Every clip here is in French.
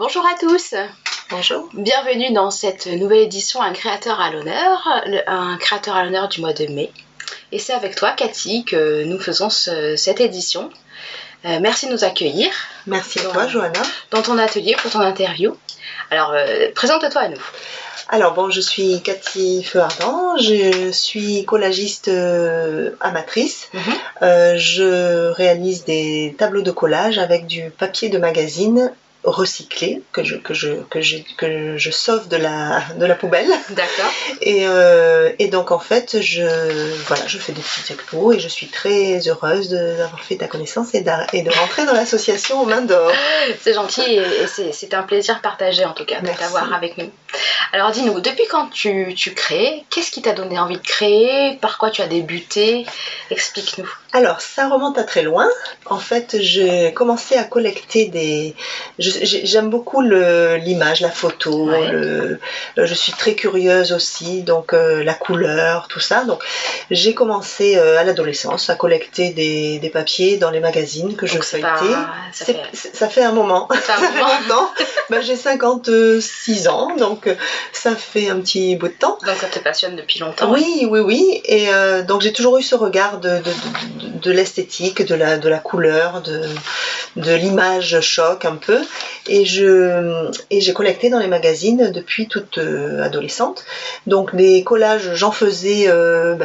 Bonjour à tous. Bonjour. Bienvenue dans cette nouvelle édition Un créateur à l'honneur du mois de mai. Et c'est avec toi, Cathy, que nous faisons cette édition. Merci de nous accueillir. Merci à toi, Johanna. Dans ton atelier pour ton interview. Alors, présente-toi à nous. Alors bon, je suis Cathy Feu-Ardent, je suis collagiste amatrice. Je réalise des tableaux de collage avec du papier de magazine recyclé que je sauve de la poubelle. D'accord. Et donc en fait je fais des petits expos et je suis très heureuse d'avoir fait ta connaissance et de rentrer dans l'association aux mains d'or. C'est gentil et c'est un plaisir partagé en tout cas de t'avoir avec nous. Alors dis-nous, depuis quand tu crées, qu'est-ce qui t'a donné envie de créer, par quoi tu as débuté? Explique-nous. Alors ça remonte à très loin. En fait j'ai commencé à collecter j'aime beaucoup l'image, la photo, ouais. Je suis très curieuse aussi, donc la couleur, tout ça. Donc j'ai commencé à l'adolescence à collecter des papiers dans les magazines que je feuilletais. Ça fait un moment. Ça fait longtemps. J'ai 56 ans, donc ça fait un petit bout de temps. Donc ça te passionne depuis longtemps. Oui. Et donc j'ai toujours eu ce regard de l'esthétique, de la couleur, de l'image choc un peu. Et j'ai collecté dans les magazines depuis toute adolescente. Donc les collages, j'en faisais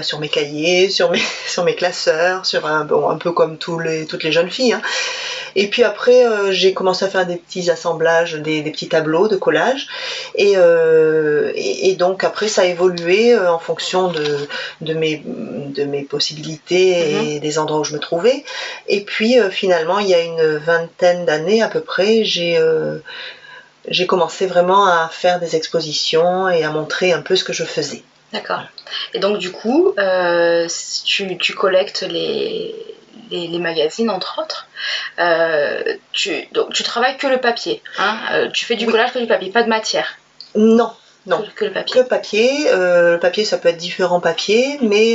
sur mes cahiers, sur mes classeurs, un peu comme toutes les jeunes filles. Hein. Et puis après, j'ai commencé à faire des petits assemblages, des petits tableaux de collage. Et donc après, ça a évolué en fonction de mes possibilités et des endroits où je me trouvais. Et puis finalement, il y a une vingtaine d'années à peu près, j'ai commencé vraiment à faire des expositions et à montrer un peu ce que je faisais. D'accord. Et donc du coup, tu collectes les magazines entre autres. Donc tu travailles que le papier, hein, tu fais du collage que du papier, pas de matière. Non. Que le papier. Que le papier. Le papier, ça peut être différents papiers, mais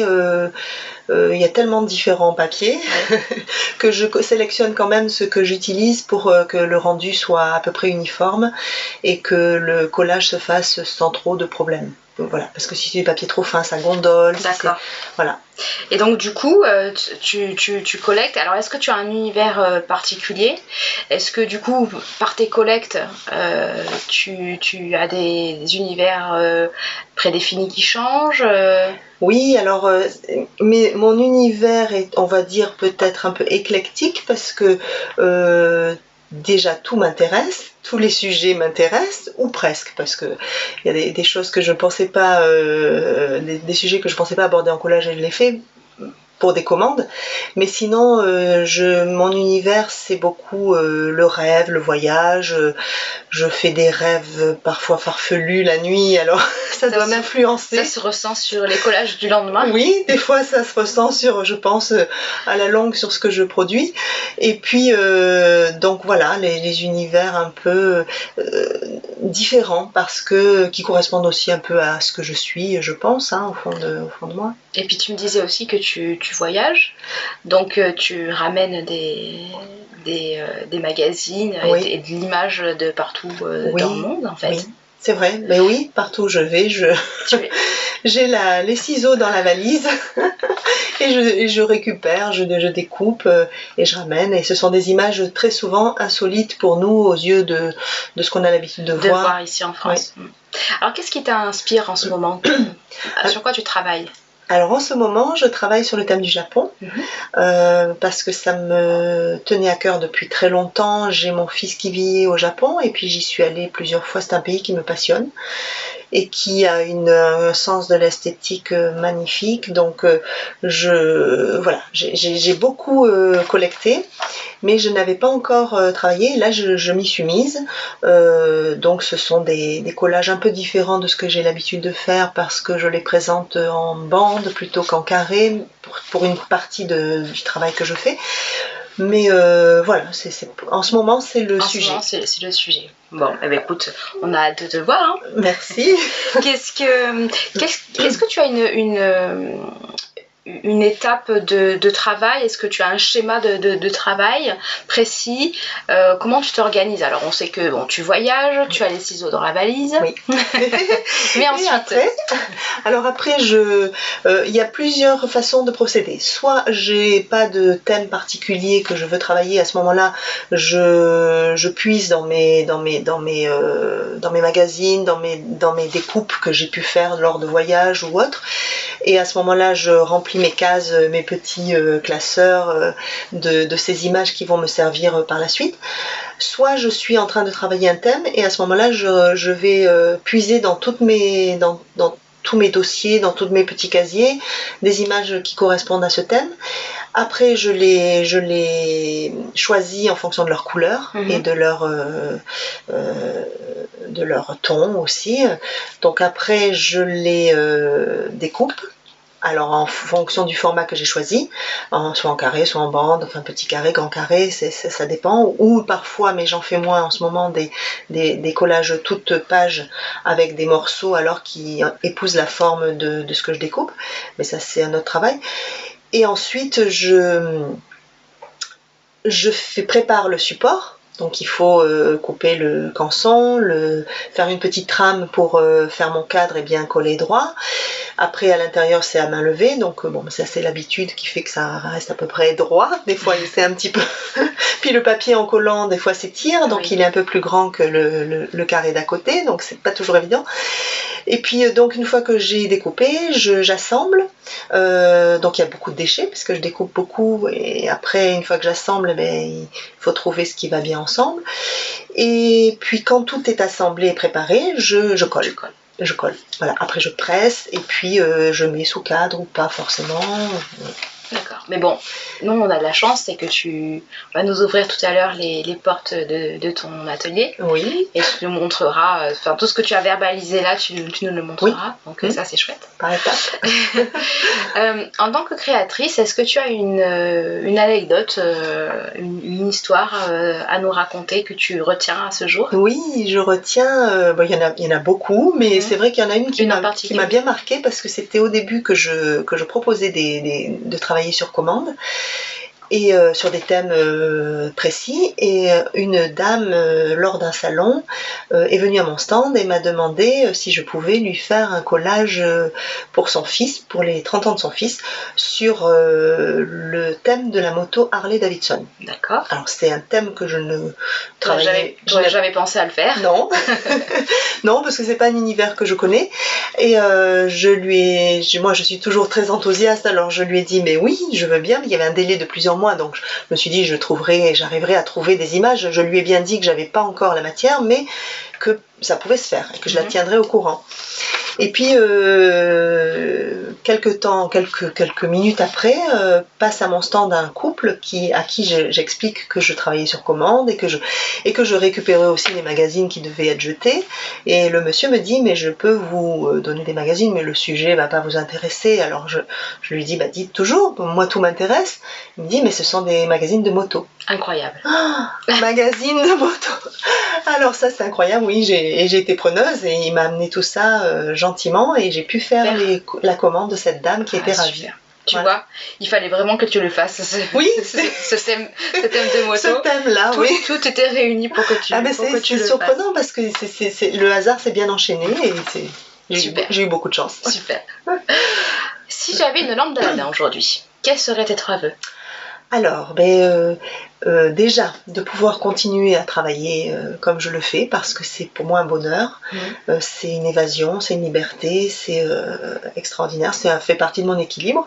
il y a tellement de différents papiers que je sélectionne quand même ce que j'utilise pour que le rendu soit à peu près uniforme et que le collage se fasse sans trop de problèmes. Voilà, parce que si c'est du papier trop fin, ça gondole. D'accord. Voilà. Et donc du coup, tu collectes. Alors est-ce que tu as un univers particulier? Est-ce que du coup, par tes collectes, tu as des univers prédéfinis qui changent? Oui, alors mais mon univers est, on va dire, peut-être un peu éclectique parce que déjà tout m'intéresse, tous les sujets m'intéressent, ou presque, parce que il y a des choses que je pensais pas, des sujets que je pensais pas aborder en collage et je les fais pour des commandes, mais sinon mon univers c'est beaucoup le rêve, le voyage, je fais des rêves parfois farfelus la nuit, alors ça doit m'influencer. Ça se ressent sur les collages du lendemain? Oui, des fois ça se ressent je pense, à la longue sur ce que je produis, et puis donc voilà, les univers un peu différents, parce que qui correspondent aussi un peu à ce que je suis, je pense, hein, au fond de moi. Et puis tu me disais aussi que tu voyages, donc tu ramènes des magazines et de l'image de partout dans le monde en fait. Oui. C'est vrai, mais oui, partout où je vais, j'ai les ciseaux dans la valise et je récupère, je découpe et je ramène. Et ce sont des images très souvent insolites pour nous aux yeux de ce qu'on a l'habitude de voir ici en France. Ouais. Alors qu'est-ce qui t'inspire en ce moment? Sur quoi tu travailles? Alors en ce moment, je travaille sur le thème du Japon parce que ça me tenait à cœur depuis très longtemps. J'ai mon fils qui vit au Japon et puis j'y suis allée plusieurs fois. C'est un pays qui me passionne et qui a un sens de l'esthétique magnifique. Donc j'ai beaucoup collecté, mais je n'avais pas encore travaillé. Là, je m'y suis mise. Donc ce sont des collages un peu différents de ce que j'ai l'habitude de faire parce que je les présente en bande plutôt qu'en carré pour une partie du travail que je fais. Mais voilà, en ce moment, c'est le sujet. C'est le sujet. Bon, eh bien, écoute, on a hâte de te voir. Hein. Merci. Est-ce que tu as une étape de travail? Est-ce que tu as un schéma de travail précis? Comment tu t'organises? Alors, on sait que bon, tu voyages, tu as les ciseaux dans la valise. Oui. Mais ensuite... après, il y a plusieurs façons de procéder. Soit j'ai pas de thème particulier que je veux travailler, à ce moment-là, je puise dans mes magazines, dans mes découpes que j'ai pu faire lors de voyages ou autres. Et à ce moment-là, je remplis mes cases, mes petits classeurs de ces images qui vont me servir par la suite. Soit je suis en train de travailler un thème et à ce moment-là, je vais puiser dans tous mes dossiers, dans tous mes petits casiers, des images qui correspondent à ce thème. Après, je les choisis en fonction de leur couleur et de leur ton aussi. Donc après, je les découpe. Alors en fonction du format que j'ai choisi, soit en carré, soit en bande, enfin petit carré, grand carré, ça dépend. Ou parfois, mais j'en fais moins en ce moment, des collages toutes pages avec des morceaux alors qui épousent la forme de ce que je découpe. Mais ça, c'est un autre travail. Et ensuite, je prépare le support. Donc il faut couper le canson, faire une petite trame pour faire mon cadre et bien coller droit. Après, à l'intérieur, c'est à main levée, donc bon, ça c'est l'habitude qui fait que ça reste à peu près droit. Des fois, c'est un petit peu... Puis le papier en collant, des fois, s'étire, donc il est un peu plus grand que le carré d'à côté, donc c'est pas toujours évident. Et puis, donc, une fois que j'ai découpé, j'assemble. Donc, il y a beaucoup de déchets, parce que je découpe beaucoup, et après, une fois que j'assemble, il faut trouver ce qui va bien ensemble. Et puis, quand tout est assemblé et préparé, je colle. Je colle. Voilà. Après, je presse et puis je mets sous cadre ou pas forcément. D'accord. Mais bon, nous, on a de la chance, c'est que tu vas nous ouvrir tout à l'heure les portes de ton atelier. Oui. Et tu nous montreras, tout ce que tu as verbalisé là, tu nous le montreras. Oui. Donc ça, c'est chouette. Par étapes. En tant que créatrice, est-ce que tu as une anecdote, une histoire à nous raconter que tu retiens à ce jour? Oui, je retiens, il y en a beaucoup, mais c'est vrai qu'il y en a une qui m'a bien marquée parce que c'était au début que je proposais de travailler sur commande et sur des thèmes précis, et une dame lors d'un salon est venue à mon stand et m'a demandé si je pouvais lui faire un collage pour son fils, pour les 30 ans de son fils, sur le thème de la moto Harley Davidson. D'accord. Alors c'est un thème que je ne travaillais jamais pensé à le faire. Non. Non, parce que c'est pas un univers que je connais, et moi je suis toujours très enthousiaste, alors je lui ai dit mais oui, je veux bien, mais il y avait un délai de plusieurs mois, donc je me suis dit j'arriverai à trouver des images. Je lui ai bien dit que j'avais pas encore la matière, mais que ça pouvait se faire et que je la tiendrais au courant. Et puis quelques minutes après, passe à mon stand un couple à qui j'explique que je travaillais sur commande et que je récupérais aussi les magazines qui devaient être jetés. Et le monsieur me dit mais je peux vous donner des magazines, mais le sujet va pas vous intéresser. Alors je lui dis dites toujours, moi tout m'intéresse. Il me dit mais ce sont des magazines de moto. Incroyable. Magazines de moto. Alors ça c'est incroyable, oui, j'ai été preneuse et il m'a amené tout ça gentiment et j'ai pu faire la commande de cette dame qui était ravie. Super. Tu vois, il fallait vraiment que tu le fasses. Oui, ce thème de moto. Ce thème-là, oui. Tout était réuni pour que tu le fasses. C'est surprenant parce que le hasard s'est bien enchaîné et j'ai eu beaucoup de chance. Super. Si j'avais une lampe d'Aladin aujourd'hui, quels seraient tes 3 vœux? Alors, déjà, de pouvoir continuer à travailler comme je le fais, parce que c'est pour moi un bonheur, c'est une évasion, c'est une liberté, c'est extraordinaire, ça fait partie de mon équilibre.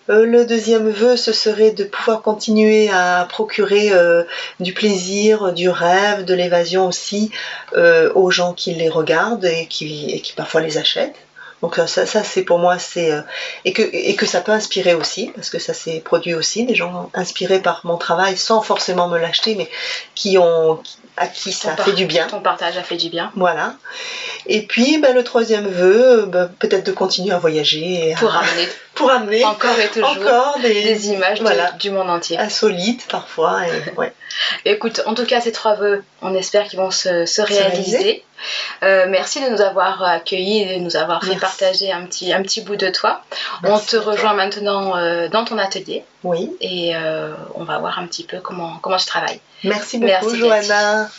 Le deuxième vœu, ce serait de pouvoir continuer à procurer du plaisir, du rêve, de l'évasion aussi aux gens qui les regardent et qui parfois les achètent. Donc ça c'est pour moi, et que ça peut inspirer aussi, parce que ça s'est produit aussi, des gens inspirés par mon travail sans forcément me l'acheter, mais à qui ça a fait du bien. Ton partage a fait du bien. Voilà. Et puis le troisième vœu, peut-être de continuer à voyager. Pour ramener pour amener encore et toujours encore des images voilà, du monde entier. insolites parfois. Et, ouais. Écoute, en tout cas, ces 3 vœux, on espère qu'ils vont se réaliser. Merci de nous avoir accueillis et de nous avoir fait partager un petit bout de toi. Merci, on te rejoint maintenant dans ton atelier. Oui. Et on va voir un petit peu comment tu travailles. Merci beaucoup, Johanna.